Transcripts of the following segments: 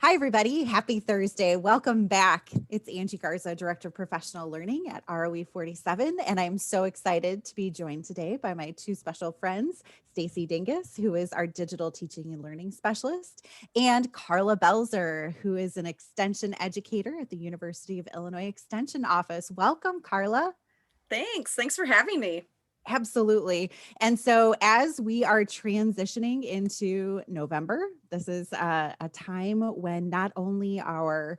Hi, everybody. Happy Thursday. Welcome back. It's Angie Garza, Director of Professional Learning at ROE 47, and I'm so excited to be joined today by my two special friends, Stacy Dingus, who is our Digital Teaching and Learning Specialist, and Karla Belzer, who is an Extension Educator at the University of Illinois Extension Office. Welcome, Karla. Thanks. Thanks for having me. Absolutely. And so, as we are transitioning into November, this is a time when not only our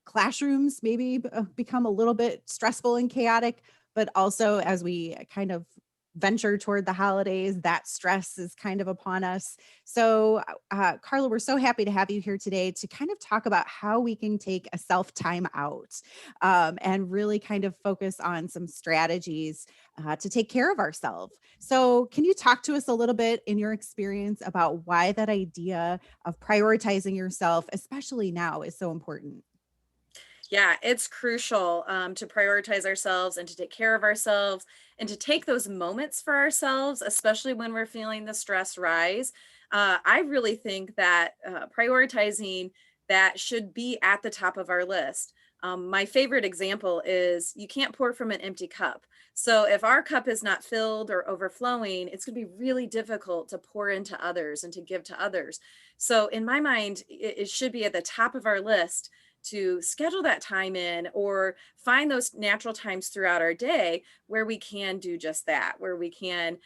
classrooms maybe become a little bit stressful and chaotic, but also as we kind of venture toward the holidays, that stress is kind of upon us. So, Karla, we're so happy to have you here today to kind of talk about how we can take a self time out and really kind of focus on some strategies to take care of ourselves. So, can you talk to us a little bit in your experience about why that idea of prioritizing yourself, especially now, is so important? Yeah, it's crucial to prioritize ourselves and to take care of ourselves and to take those moments for ourselves, especially when we're feeling the stress rise. I really think that prioritizing that should be at the top of our list. My favorite example is you can't pour from an empty cup. So if our cup is not filled or overflowing, it's going to be really difficult to pour into others and to give to others. So in my mind, it should be at the top of our list to schedule that time in or find those natural times throughout our day where we can do just that, where we can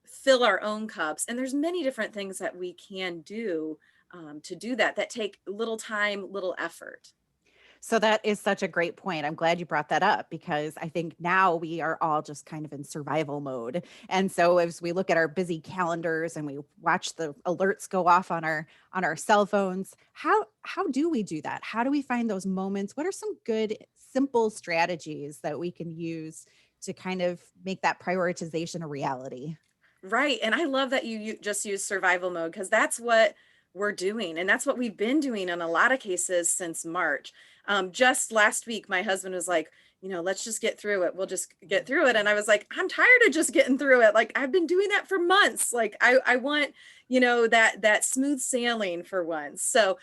fill our own cups. And there's many different things that we can do to do that that take little time, little effort. So that is such a great point. I'm glad you brought that up because I think now we are all just kind of in survival mode. And so as we look at our busy calendars and we watch the alerts go off on our cell phones, how do we do that? How do we find those moments? What are some good simple strategies that we can use to kind of make that prioritization a reality? Right. And I love that you just use survival mode because that's what we're doing. And that's what we've been doing in a lot of cases since March. Just last week, my husband was like, let's just get through it. We'll just get through it. And I was like, I'm tired of just getting through it. Like I've been doing that for months. Like I want, that smooth sailing for once. So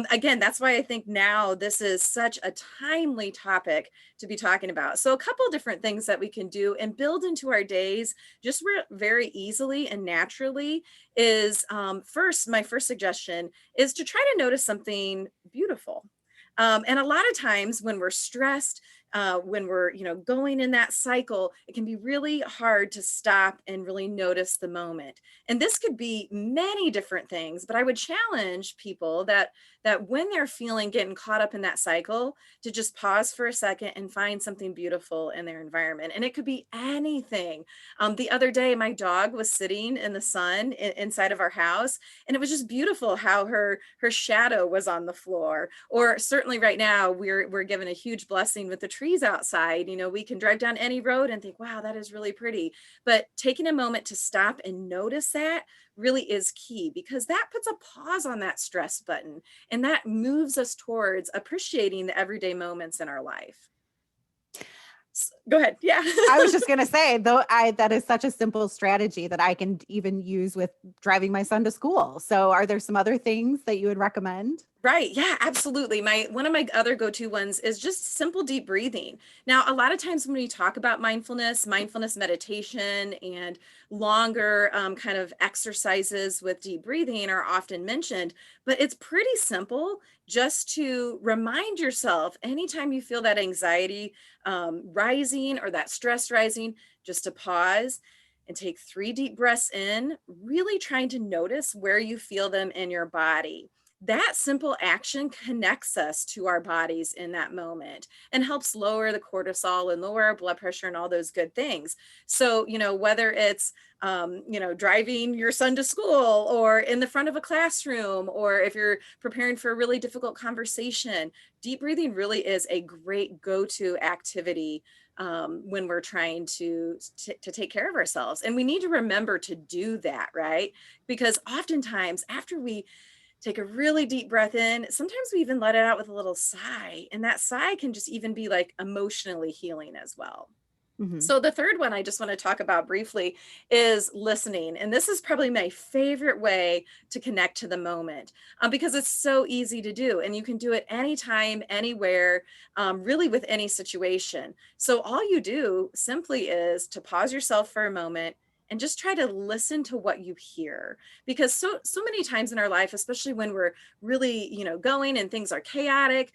again, that's why I think now this is such a timely topic to be talking about. So a couple different things that we can do and build into our days just very easily and naturally is first, my first suggestion is to try to notice something beautiful. And a lot of times when we're stressed, when we're going in that cycle, it can be really hard to stop and really notice the moment. And this could be many different things, but I would challenge people that when they're feeling getting caught up in that cycle, to just pause for a second and find something beautiful in their environment. And it could be anything. The other day, my dog was sitting in the sun inside of our house, and it was just beautiful how her shadow was on the floor. Or certainly right now, we're given a huge blessing with the trees outside. We can drive down any road and think, wow, that is really pretty. But taking a moment to stop and notice that really is key because that puts a pause on that stress button and that moves us towards appreciating the everyday moments in our life. Go ahead. Yeah. I was just going to say, though, that is such a simple strategy that I can even use with driving my son to school. So, are there some other things that you would recommend? Right. Yeah, absolutely. My one of my other go-to ones is just simple deep breathing. Now, a lot of times when we talk about mindfulness meditation, and longer kind of exercises with deep breathing are often mentioned, but it's pretty simple just to remind yourself anytime you feel that anxiety rising or that stress rising, just to pause and take 3 deep breaths in, really trying to notice where you feel them in your body. That simple action connects us to our bodies in that moment and helps lower the cortisol and lower our blood pressure and all those good things. So, whether it's, driving your son to school or in the front of a classroom, or if you're preparing for a really difficult conversation, deep breathing really is a great go to activity when we're trying to take care of ourselves. And we need to remember to do that, right? Because oftentimes after we take a really deep breath in. Sometimes we even let it out with a little sigh, and that sigh can just even be like emotionally healing as well. Mhm. So the third one I just want to talk about briefly is listening. And this is probably my favorite way to connect to the moment, because it's so easy to do. And you can do it anytime, anywhere, really with any situation. So all you do simply is to pause yourself for a moment and just try to listen to what you hear, because so many times in our life, especially when we're really, going and things are chaotic,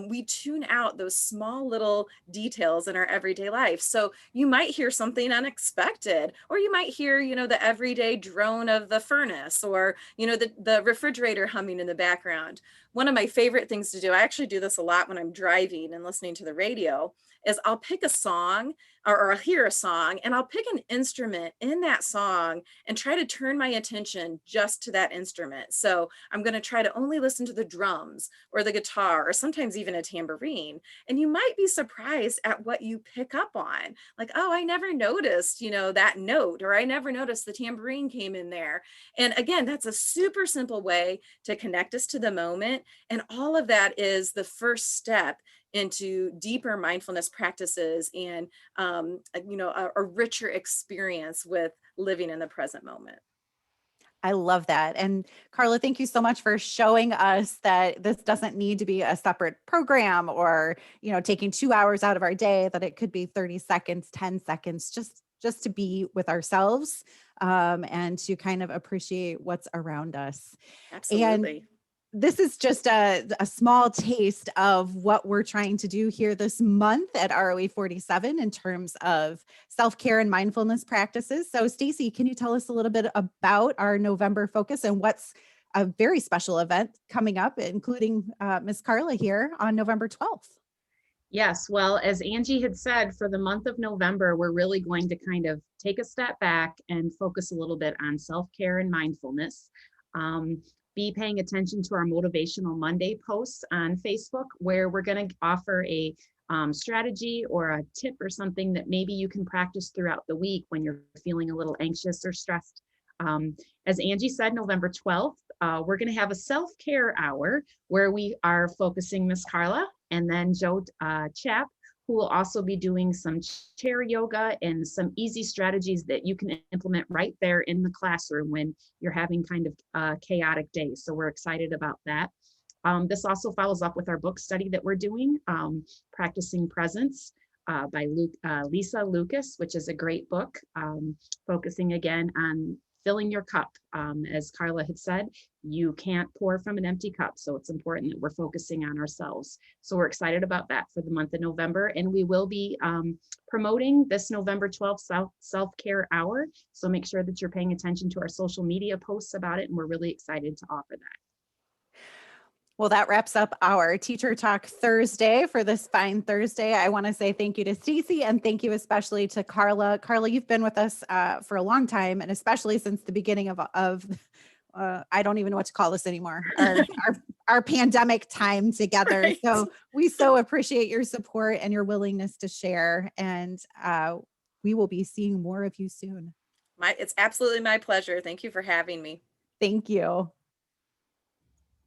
we tune out those small little details in our everyday life. So you might hear something unexpected, or you might hear, the everyday drone of the furnace, or, the refrigerator humming in the background. One of my favorite things to do, I actually do this a lot when I'm driving and listening to the radio, is I'll pick a song, or I'll hear a song and I'll pick an instrument in that song and try to turn my attention just to that instrument. So I'm going to try to only listen to the drums or the guitar, or sometimes even a tambourine. And you might be surprised at what you pick up on. Like, oh, I never noticed, that note, or I never noticed the tambourine came in there. And again, that's a super simple way to connect us to the moment. And all of that is the first step into deeper mindfulness practices and, a richer experience with living in the present moment. I love that. And Karla, thank you so much for showing us that this doesn't need to be a separate program or, taking 2 hours out of our day, that it could be 30 seconds, 10 seconds, just to be with ourselves, and to kind of appreciate what's around us. And Absolutely. this is just a small taste of what we're trying to do here this month at ROE 47 in terms of self-care and mindfulness practices. So Stacy, can you tell us a little bit about our November focus and what's a very special event coming up, including Ms. Karla here on November 12th? Yes, well, as Angie had said, for the month of November, we're really going to kind of take a step back and focus a little bit on self-care and mindfulness. Um, be paying attention to our Motivational Monday posts on Facebook, where we're going to offer a strategy or a tip or something that maybe you can practice throughout the week when you're feeling a little anxious or stressed. As Angie said, November 12th, we're going to have a self-care hour where we are focusing Miss Karla and then Joe Chap, who will also be doing some chair yoga and some easy strategies that you can implement right there in the classroom when you're having kind of a chaotic day. So we're excited about that. This also follows up with our book study that we're doing, Practicing Presence by Lisa Lucas, which is a great book, focusing again on filling your cup. As Karla had said, you can't pour from an empty cup. So it's important that we're focusing on ourselves. So we're excited about that for the month of November. And we will be promoting this November 12th self-care hour. So make sure that you're paying attention to our social media posts about it. And we're really excited to offer that. Well, that wraps up our Teacher Talk Thursday for this fine Thursday. I want to say thank you to Stacy and thank you especially to Karla. Karla, you've been with us for a long time, and especially since the beginning of I don't even know what to call this anymore. Our pandemic time together. Right. So we so appreciate your support and your willingness to share. And we will be seeing more of you soon. It's absolutely my pleasure. Thank you for having me. Thank you.